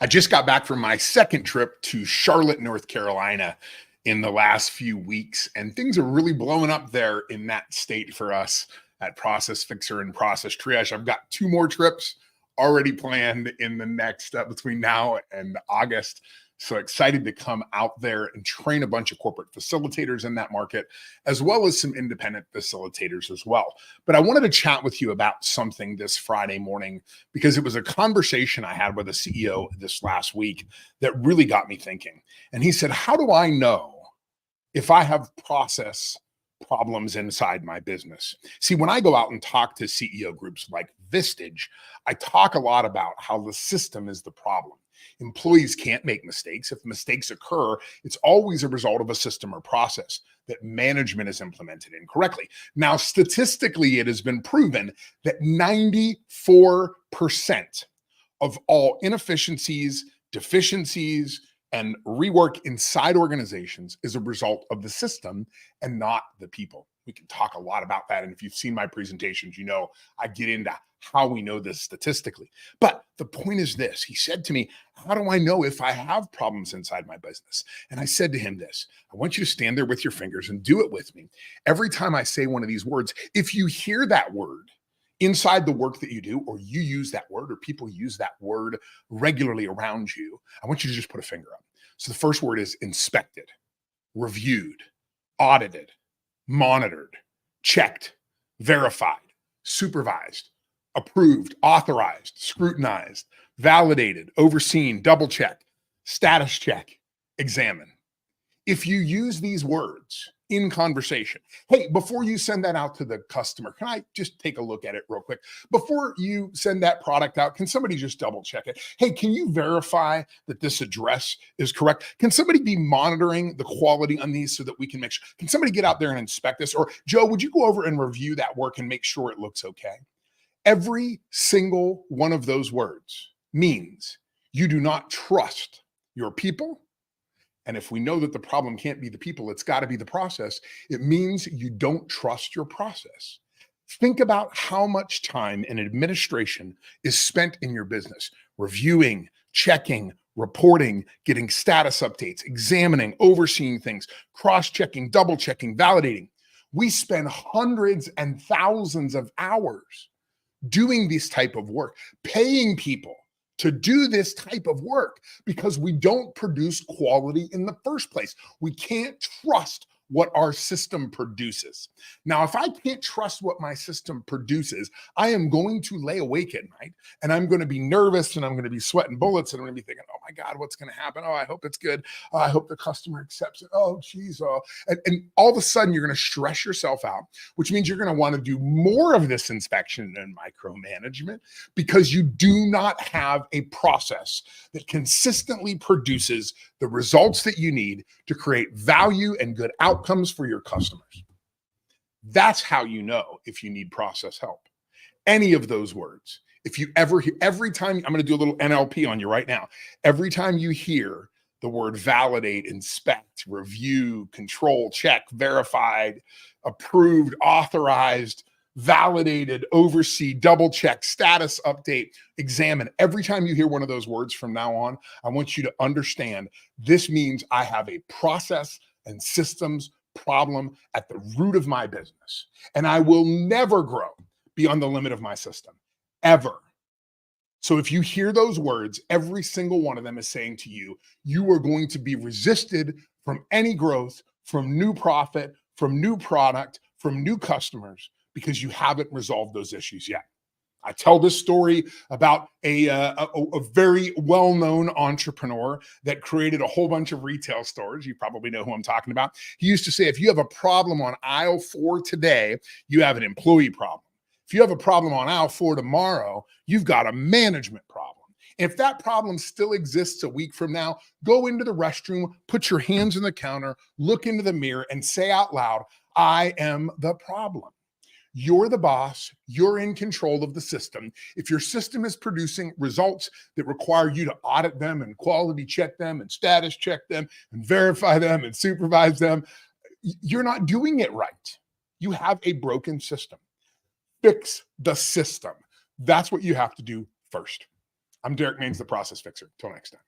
I just got back from my second trip to Charlotte, North Carolina in the last few weeks, and things are really blowing up there in that state for us at Process Fixer and Process Triage. I've got two more trips already planned in the next between now and August. So excited to come out there and train a bunch of corporate facilitators in that market, as well as some independent facilitators as well. But I wanted to chat with you about something this Friday morning because it was a conversation I had with a CEO this last week that really got me thinking. And he said, how do I know if I have process problems inside my business? See, when I go out and talk to CEO groups like Vistage, I talk a lot about how the system is the problem. Employees can't make mistakes. If mistakes occur, it's always a result of a system or process that management is implemented incorrectly. Now, statistically, it has been proven that 94% of all inefficiencies, deficiencies, and rework inside organizations is a result of the system and not the people. We can talk a lot about that. And if you've seen my presentations, you know I get into how we know this statistically. But the point is this. He said to me, how do I know if I have problems inside my business? And I said to him this, I want you to stand there with your fingers and do it with me. Every time I say one of these words, if you hear that word inside the work that you do, or you use that word, or people use that word regularly around you, I want you to just put a finger up. So the first word is inspected, reviewed, audited, monitored, checked, verified, supervised, approved, authorized, scrutinized, validated, overseen, double check, status check, examine. If you use these words in conversation, hey, before you send that out to the customer, can I just take a look at it real quick? Before you send that product out, can somebody just double check it? Hey, can you verify that this address is correct? Can somebody be monitoring the quality on these so that we can make sure? Can somebody get out there and inspect this? Or Joe, would you go over and review that work and make sure it looks okay? Every single one of those words means you do not trust your people. And if we know that the problem can't be the people, it's got to be the process. It means you don't trust your process. Think about how much time in administration is spent in your business, reviewing, checking, reporting, getting status updates, examining, overseeing things, cross-checking, double-checking, validating. We spend hundreds and thousands of hours doing this type of work, paying people to do this type of work because we don't produce quality in the first place. We can't trust what our system produces. Now, if I can't trust what my system produces, I am going to lay awake at night and I'm going to be nervous and I'm going to be sweating bullets and I'm going to be thinking, oh my God, what's going to happen? Oh, I hope it's good. Oh, I hope the customer accepts it. Oh, geez. Oh. And all of a sudden you're going to stress yourself out, which means you're going to want to do more of this inspection and micromanagement because you do not have a process that consistently produces the results that you need to create value and good outcomes for your customers. That's how you know if you need process help. Any of those words, if you ever hear, every time, I'm going to do a little NLP on you right now. Every time you hear the word validate, inspect, review, control, check, verified, approved, authorized, validated, oversee, double check, status update, examine. Every time you hear one of those words from now on, I want you to understand this means I have a process and systems problem at the root of my business. And I will never grow beyond the limit of my system, ever. So if you hear those words, every single one of them is saying to you, you are going to be resisted from any growth, from new profit, from new product, from new customers, because you haven't resolved those issues yet. I tell this story about a very well-known entrepreneur that created a whole bunch of retail stores. You probably know who I'm talking about. He used to say, if you have a problem on aisle 4 today, you have an employee problem. If you have a problem on aisle 4 tomorrow, you've got a management problem. If that problem still exists a week from now, go into the restroom, put your hands on the counter, look into the mirror, and say out loud, I am the problem. You're the boss. You're in control of the system. If your system is producing results that require you to audit them and quality check them and status check them and verify them and supervise them, you're not doing it right. You have a broken system. Fix the system. That's what you have to do first. I'm Derek Maines, the Process Fixer. Till next time.